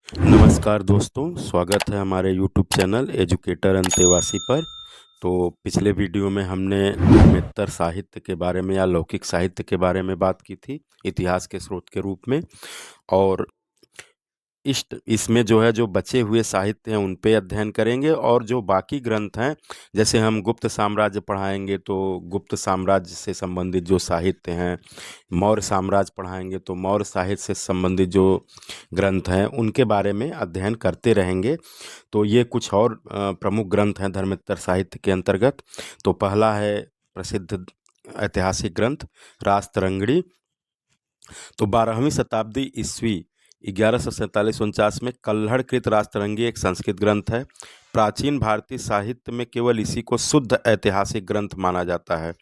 नमस्कार दोस्तों, स्वागत है हमारे यूट्यूब चैनल एजुकेटर अंतेवासी पर। तो पिछले वीडियो में हमने धर्मेत्तर साहित्य के बारे में या लौकिक साहित्य के बारे में बात की थी, इतिहास के स्रोत के रूप में। और इसमें जो है जो बचे हुए साहित्य हैं उन पे अध्ययन करेंगे, और जो बाकी ग्रंथ हैं, जैसे हम गुप्त साम्राज्य पढ़ाएंगे तो गुप्त साम्राज्य से संबंधित जो साहित्य हैं, मौर्य साम्राज्य पढ़ाएंगे तो मौर्य साहित्य से संबंधित जो ग्रंथ हैं उनके बारे में अध्ययन करते रहेंगे। तो ये कुछ और प्रमुख ग्रंथ हैं धर्मेत्तर साहित्य के अंतर्गत। तो पहला है प्रसिद्ध ऐतिहासिक ग्रंथ राजतरंगिणी। तो 12वीं शताब्दी ईस्वी 1147-49 में कल्हड़कृत राजतरंगी एक संस्कृत ग्रंथ है। प्राचीन भारतीय साहित्य में केवल इसी को शुद्ध ऐतिहासिक ग्रंथ माना जाता है,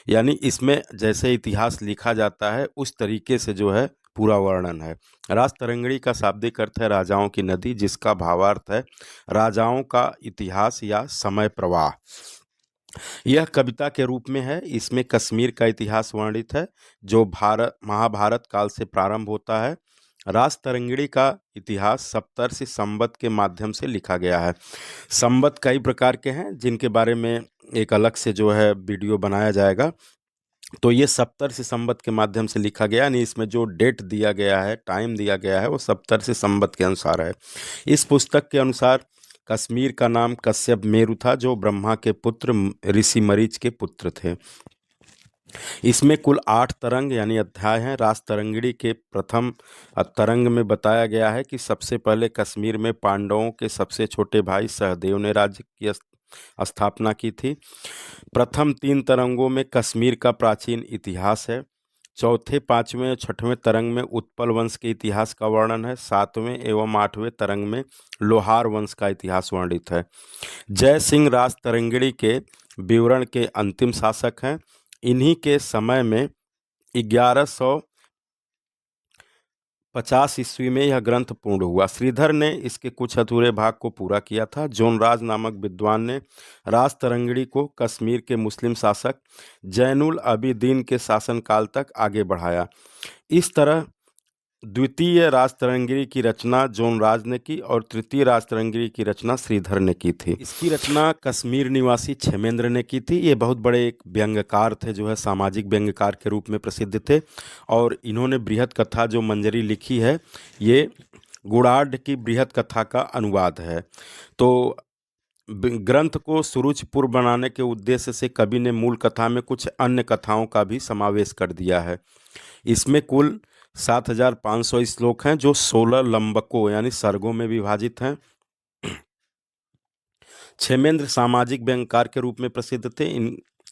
यानी इसमें जैसे इतिहास लिखा जाता है उस तरीके से जो है पूरा वर्णन है। राजतरंगिणी का शाब्दिक अर्थ है राजाओं की नदी, जिसका भावार्थ है राजाओं का इतिहास या समय प्रवाह। यह कविता के रूप में है। इसमें कश्मीर का इतिहास वर्णित है, जो भारत महाभारत काल से प्रारंभ होता है। राजतरंगिणी का इतिहास सप्तर्षि संवत के माध्यम से लिखा गया है। संवत कई प्रकार के हैं, जिनके बारे में एक अलग से जो है वीडियो बनाया जाएगा। तो ये सप्तर्षि संवत के माध्यम से लिखा गया, यानी इसमें जो डेट दिया गया है, टाइम दिया गया है, वो सप्तर्षि संवत के अनुसार है। इस पुस्तक के अनुसार कश्मीर का नाम कश्यप मेरु था, जो ब्रह्मा के पुत्र ऋषि मरीच के पुत्र थे। इसमें कुल 8 तरंग यानी अध्याय हैं। राजतरंगिणी के प्रथम तरंग में बताया गया है कि सबसे पहले कश्मीर में पांडवों के सबसे छोटे भाई सहदेव ने राज्य की स्थापना की थी। प्रथम 3 तरंगों में कश्मीर का प्राचीन इतिहास है। चौथे, पांचवें और छठवें तरंग में उत्पल वंश के इतिहास का वर्णन है। 7वें एवं 8वें तरंग में लोहार वंश का इतिहास वर्णित है। जय सिंह राजतरंगिणी के विवरण के अंतिम शासक हैं। इन्हीं के समय में 1150 ईस्वी में यह ग्रंथ पूर्ण हुआ। श्रीधर ने इसके कुछ अधूरे भाग को पूरा किया था। जोनराज नामक विद्वान ने राजतरंगिणी को कश्मीर के मुस्लिम शासक जैनुल अबिदीन के शासनकाल तक आगे बढ़ाया। इस तरह द्वितीय राजतरंगिणी की रचना जोनराज ने की और तृतीय राजतरंगिणी की रचना श्रीधर ने की थी। इसकी रचना कश्मीर निवासी क्षेमेंद्र ने की थी। ये बहुत बड़े एक व्यंग्यकार थे, जो है सामाजिक व्यंग्यकार के रूप में प्रसिद्ध थे। और इन्होंने बृहत कथा जो मंजरी लिखी है, ये गुणाढ़ की बृहत कथा का अनुवाद है। तो ग्रंथ को सुरुचिपूर्ण बनाने के उद्देश्य से कवि ने मूल कथा में कुछ अन्य कथाओं का भी समावेश कर दिया है। इसमें कुल 7500 श्लोक हैं, जो 16 लंबकों यानी सर्गों में विभाजित हैं। क्षेमेंद्र सामाजिक व्यंग्यकार के रूप में प्रसिद्ध थे।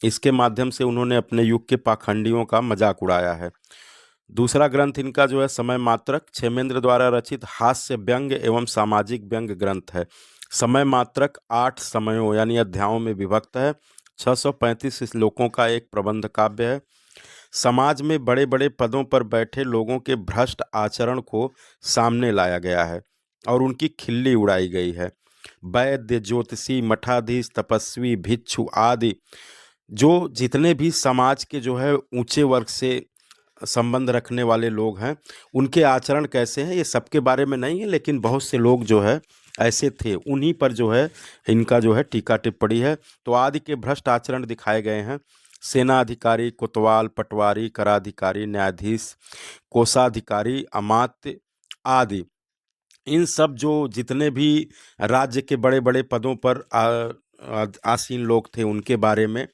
इसके माध्यम से उन्होंने अपने युग के पाखंडियों का मजाक उड़ाया है। दूसरा ग्रंथ इनका जो है समय मात्रक, क्षेमेंद्र द्वारा रचित हास्य व्यंग एवं सामाजिक व्यंग ग्रंथ है। समय मात्रक 8 समयों यानी अध्यायों में विभक्त है। 635 श्लोकों का एक प्रबंध काव्य है। समाज में बड़े बड़े पदों पर बैठे लोगों के भ्रष्ट आचरण को सामने लाया गया है और उनकी खिल्ली उड़ाई गई है। वैद्य, ज्योतिषी, मठाधीश, तपस्वी, भिक्षु आदि जो जितने भी समाज के जो है ऊंचे वर्ग से संबंध रखने वाले लोग हैं, उनके आचरण कैसे हैं ये सबके बारे में नहीं है, लेकिन बहुत से लोग जो है ऐसे थे, उन्हीं पर जो है इनका जो है टीका टिप्पणी है। तो आदि के भ्रष्ट आचरण दिखाए गए हैं। सेनाधिकारी, कोतवाल, पटवारी, कराधिकारी, न्यायाधीश, कोषाधिकारी, अमात्य आदि, इन सब जो जितने भी राज्य के बड़े बड़े पदों पर आसीन लोग थे, उनके बारे में।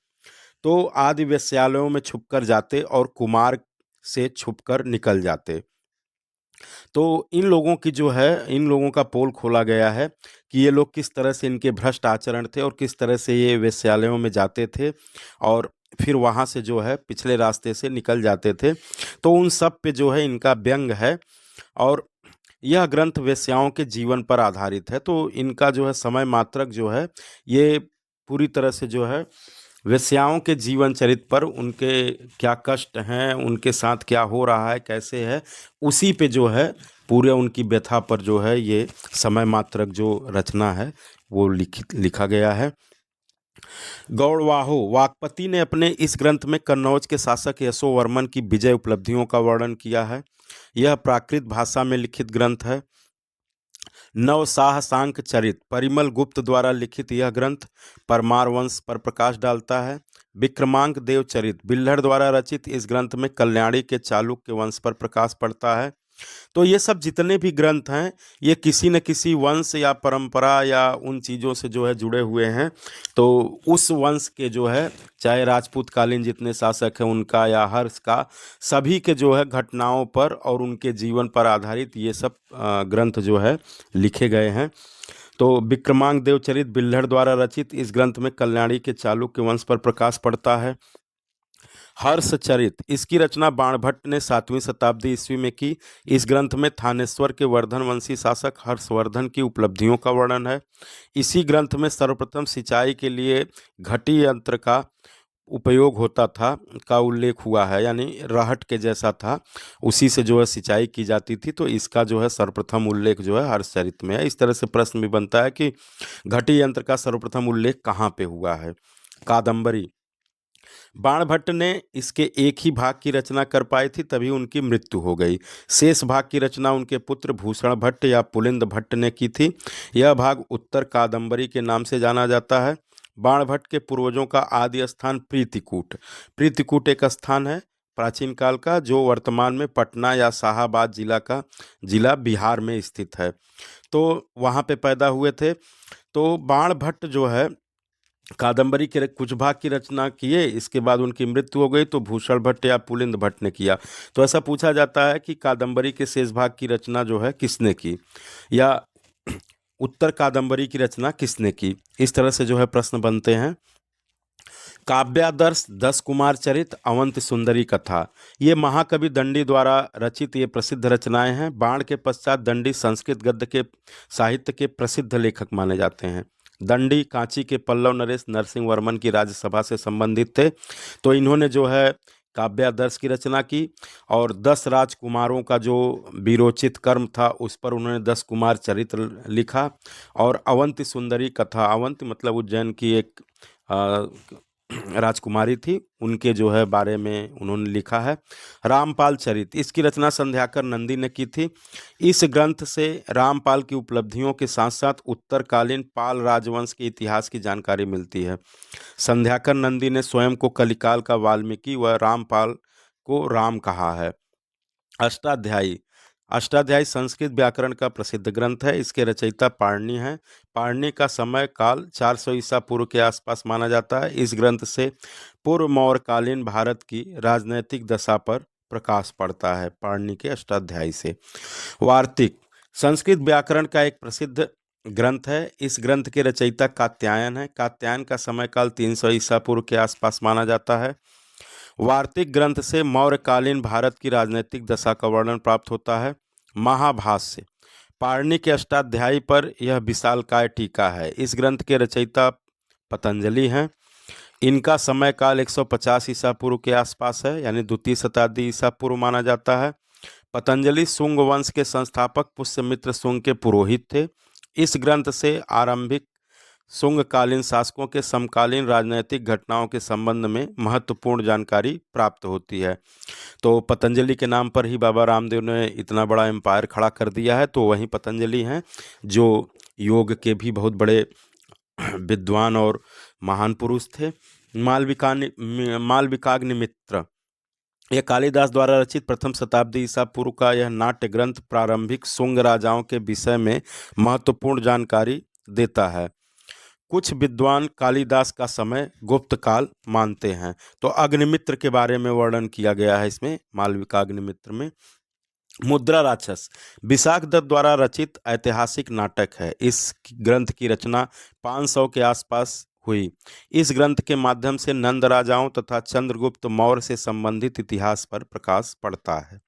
तो आदि वेश्यालयों में छुपकर जाते और कुमार से छुपकर निकल जाते। तो इन लोगों की जो है, इन लोगों का पोल खोला गया है कि ये लोग किस तरह से, इनके भ्रष्ट आचरण थे और किस तरह से ये वेश्यालयों में जाते थे और फिर वहाँ से जो है पिछले रास्ते से निकल जाते थे। तो उन सब पे जो है इनका व्यंग है। और यह ग्रंथ वेश्याओं के जीवन पर आधारित है। तो इनका जो है समय मात्रक जो है, ये पूरी तरह से जो है वेश्याओं के जीवन चरित्र पर, उनके क्या कष्ट हैं, उनके साथ क्या हो रहा है, कैसे है, उसी पे जो है पूरे उनकी व्यथा पर जो है ये समय मात्रक जो रचना है वो लिखा गया है। गौड़वाहो वाकपति ने अपने इस ग्रंथ में कन्नौज के शासक यशोवर्मन की विजय उपलब्धियों का वर्णन किया है। यह प्राकृत भाषा में लिखित ग्रंथ है। नवसाहसांक चरित परिमल गुप्त द्वारा लिखित यह ग्रंथ परमार वंश पर प्रकाश डालता है। विक्रमांक देव चरित बिल्हड़ द्वारा रचित इस ग्रंथ में कल्याणी के चालुक्य वंश पर प्रकाश पड़ता है। तो ये सब जितने भी ग्रंथ हैं ये किसी न किसी वंश या परंपरा या उन चीज़ों से जो है जुड़े हुए हैं। तो उस वंश के जो है चाहे राजपूत कालीन जितने शासक हैं उनका या हर्ष का, सभी के जो है घटनाओं पर और उनके जीवन पर आधारित ये सब ग्रंथ जो है लिखे गए हैं। तो विक्रमांक देवचरित बिल्हड़ द्वारा रचित इस ग्रंथ में कल्याणी के चालुक्य वंश पर प्रकाश पड़ता है। हर्षचरित इसकी रचना बाणभट्ट ने 7वीं शताब्दी ईस्वी में की। इस ग्रंथ में थानेश्वर के वर्धन वंशी शासक हर्षवर्धन की उपलब्धियों का वर्णन है। इसी ग्रंथ में सर्वप्रथम सिंचाई के लिए घटी यंत्र का उपयोग होता था का उल्लेख हुआ है, यानी रहट के जैसा था, उसी से जो है सिंचाई की जाती थी। तो इसका जो है सर्वप्रथम उल्लेख जो है हर्षचरित में है। इस तरह से प्रश्न भी बनता है कि घटी यंत्र का सर्वप्रथम उल्लेख कहाँ पे हुआ है। कादंबरी बाणभट्ट ने इसके एक ही भाग की रचना कर पाई थी, तभी उनकी मृत्यु हो गई। शेष भाग की रचना उनके पुत्र भूषण भट्ट या पुलिंद भट्ट ने की थी। यह भाग उत्तर कादंबरी के नाम से जाना जाता है। बाणभट्ट के पूर्वजों का आदि स्थान प्रीतिकूट। प्रीतिकूट एक स्थान है प्राचीन काल का जो वर्तमान में पटना या शाहाबाद जिला बिहार में स्थित है। तो वहाँ पे पैदा हुए थे। तो बाणभट्ट जो है कादंबरी के कुछ भाग की रचना किए, इसके बाद उनकी मृत्यु हो गई तो भूषण भट्ट या पुलिंद भट्ट ने किया। तो ऐसा पूछा जाता है कि कादंबरी के शेष भाग की रचना जो है किसने की, या उत्तर कादंबरी की रचना किसने की। इस तरह से जो है प्रश्न बनते हैं। काव्यादर्श 10 कुमार चरित अवंति सुंदरी कथा ये महाकवि दंडी द्वारा रचित ये प्रसिद्ध रचनाएं हैं। बाण के पश्चात दंडी संस्कृत गद्य के साहित्य के प्रसिद्ध लेखक माने जाते हैं। दंडी कांची के पल्लव नरेश नरसिंह वर्मन की राज्यसभा से संबंधित थे। तो इन्होंने जो है काव्यादर्श की रचना की और 10 राजकुमारों का जो वीरोचित कर्म था उस पर उन्होंने 10 कुमार चरित्र लिखा। और अवंति सुंदरी कथा, अवंति मतलब उज्जैन की एक राजकुमारी थी, उनके जो है बारे में उन्होंने लिखा है। रामपाल चरित इसकी रचना संध्याकर नंदी ने की थी। इस ग्रंथ से रामपाल की उपलब्धियों के साथ साथ उत्तरकालीन पाल राजवंश के इतिहास की जानकारी मिलती है। संध्याकर नंदी ने स्वयं को कलिकाल का वाल्मीकि व रामपाल को राम कहा है। अष्टाध्यायी अष्टाध्यायी संस्कृत व्याकरण का प्रसिद्ध ग्रंथ है। इसके रचयिता पाणिनि हैं। पाणिनि का समय काल 400 ईसा पूर्व के आसपास माना जाता है। इस ग्रंथ से पूर्व मौर्यकालीन भारत की राजनैतिक दशा पर प्रकाश पड़ता है पाणिनि के अष्टाध्यायी से। वार्तिक संस्कृत व्याकरण का एक प्रसिद्ध ग्रंथ है। इस ग्रंथ के रचयिता कात्यायन है। कात्यायन का समय काल 300 ईसा पूर्व के आसपास माना जाता है। वार्तिक ग्रंथ से मौर्यकालीन भारत की राजनीतिक दशा का वर्णन प्राप्त होता है। महाभाष्य पाणिनि के अष्टाध्यायी पर यह विशालकाय टीका है। इस ग्रंथ के रचयिता पतंजलि हैं। इनका समय काल 150 ईसा पूर्व के आसपास है, यानी द्वितीय शताब्दी ईसा पूर्व माना जाता है। पतंजलि शुंग वंश के संस्थापक पुष्यमित्र शुंग के पुरोहित थे। इस ग्रंथ से आरंभिक शुंगकालीन शासकों के समकालीन राजनैतिक घटनाओं के संबंध में महत्वपूर्ण जानकारी प्राप्त होती है। तो पतंजलि के नाम पर ही बाबा रामदेव ने इतना बड़ा एम्पायर खड़ा कर दिया है। तो वही पतंजलि हैं जो योग के भी बहुत बड़े विद्वान और महान पुरुष थे। मालविकाग्निमित्र यह कालिदास द्वारा रचित प्रथम शताब्दी ईसा पूर्व का यह नाट्य ग्रंथ प्रारंभिक शुंग राजाओं के विषय में महत्वपूर्ण जानकारी देता है। कुछ विद्वान कालिदास का समय गुप्त काल मानते हैं। तो अग्निमित्र के बारे में वर्णन किया गया है इसमें मालविकाग्निमित्र में। मुद्रा राक्षस विशाख दत्त द्वारा रचित ऐतिहासिक नाटक है। इस ग्रंथ की रचना 500 के आसपास हुई। इस ग्रंथ के माध्यम से नंद राजाओं तथा चंद्रगुप्त मौर्य से संबंधित इतिहास पर प्रकाश पड़ता है।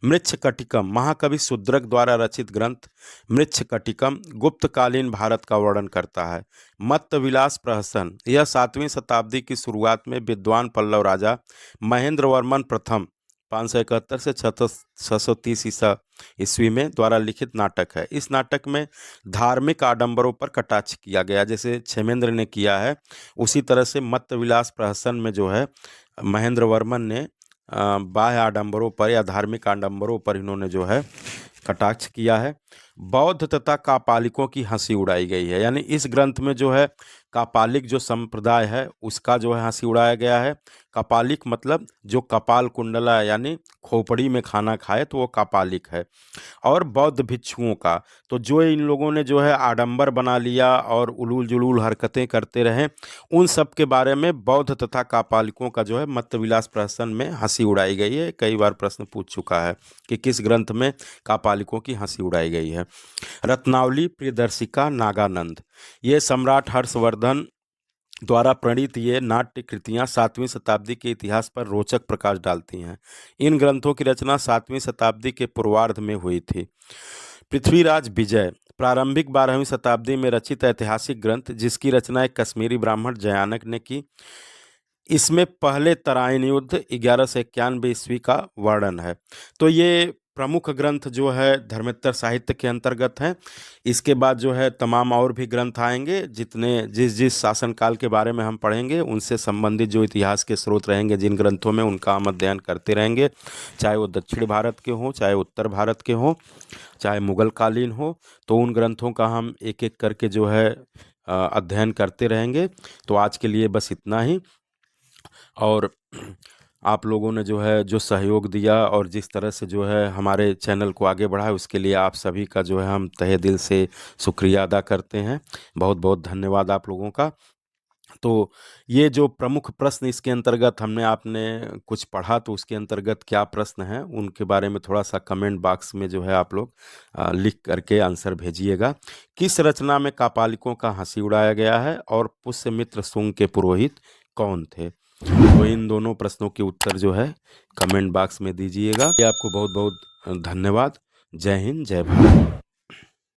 मृच्छकटिकम महाकवि शूद्रक द्वारा रचित ग्रंथ मृच्छकटिकम गुप्तकालीन भारत का वर्णन करता है। मत्तविलास प्रहसन यह 7वीं शताब्दी की शुरुआत में विद्वान पल्लव राजा महेंद्र वर्मन प्रथम 571 से 630 ईसा ईस्वी में द्वारा लिखित नाटक है। इस नाटक में धार्मिक आडंबरों पर कटाक्ष किया गया, जैसे क्षेमेंद्र ने किया है उसी तरह से मत्तविलास प्रहसन में जो है महेंद्र वर्मन ने बाह्य आडंबरों पर या धार्मिक आडंबरों पर इन्होंने जो है कटाक्ष किया है। बौद्ध तथा कापालिकों की हंसी उड़ाई गई है, यानी इस ग्रंथ में जो है कापालिक जो संप्रदाय है उसका जो है हंसी उड़ाया गया है। कापालिक मतलब जो कपाल कुंडला यानी खोपड़ी में खाना खाए तो वो कापालिक है। और बौद्ध भिक्षुओं का, तो जो इन लोगों ने जो है आडंबर बना लिया और उलूल जुलूल हरकतें करते रहे, उन सब के बारे में बौद्ध तथा कापालिकों का जो है मत्तविलास प्रहसन में हंसी उड़ाई गई है। कई बार प्रश्न पूछ चुका है कि किस ग्रंथ में कापालिकों की हंसी उड़ाई गई है। रत्नावली प्रियदर्शिका नागानंद, ये सम्राट हर्षवर्धन द्वारा प्रणीत ये नाट्य कृतियां 7वीं शताब्दी के इतिहास पर रोचक प्रकाश डालती हैं। इन ग्रंथों की रचना 7वीं शताब्दी के पूर्वार्ध में हुई थी। पृथ्वीराज विजय, प्रारंभिक 12वीं शताब्दी में रचित ऐतिहासिक ग्रंथ जिसकी रचना एक कश्मीरी ब्राह्मण जयानक ने की। इसमें पहले तराइन युद्ध 1191 ईस्वी का वर्णन है। तो ये प्रमुख ग्रंथ जो है धर्मेत्तर साहित्य के अंतर्गत हैं। इसके बाद जो है तमाम और भी ग्रंथ आएंगे, जितने जिस जिस शासनकाल के बारे में हम पढ़ेंगे उनसे संबंधित जो इतिहास के स्रोत रहेंगे जिन ग्रंथों में, उनका हम अध्ययन करते रहेंगे, चाहे वो दक्षिण भारत के हों, चाहे उत्तर भारत के हों, चाहे मुगल कालीन हो। तो उन ग्रंथों का हम एक एक करके जो है अध्ययन करते रहेंगे। तो आज के लिए बस इतना ही। और आप लोगों ने जो है जो सहयोग दिया और जिस तरह से जो है हमारे चैनल को आगे बढ़ाया, उसके लिए आप सभी का जो है हम तहे दिल से शुक्रिया अदा करते हैं। बहुत बहुत धन्यवाद आप लोगों का। तो ये जो प्रमुख प्रश्न इसके अंतर्गत हमने आपने कुछ पढ़ा, तो उसके अंतर्गत क्या प्रश्न है उनके बारे में थोड़ा सा कमेंट बॉक्स में जो है आप लोग लिख करके आंसर भेजिएगा। किस रचना में कापालिकों का हंसी उड़ाया गया है और पुष्यमित्र शुंग के पुरोहित कौन थे? तो इन दोनों प्रश्नों के उत्तर जो है कमेंट बॉक्स में दीजिएगा। आपको बहुत बहुत धन्यवाद। जय हिंद, जय भारत।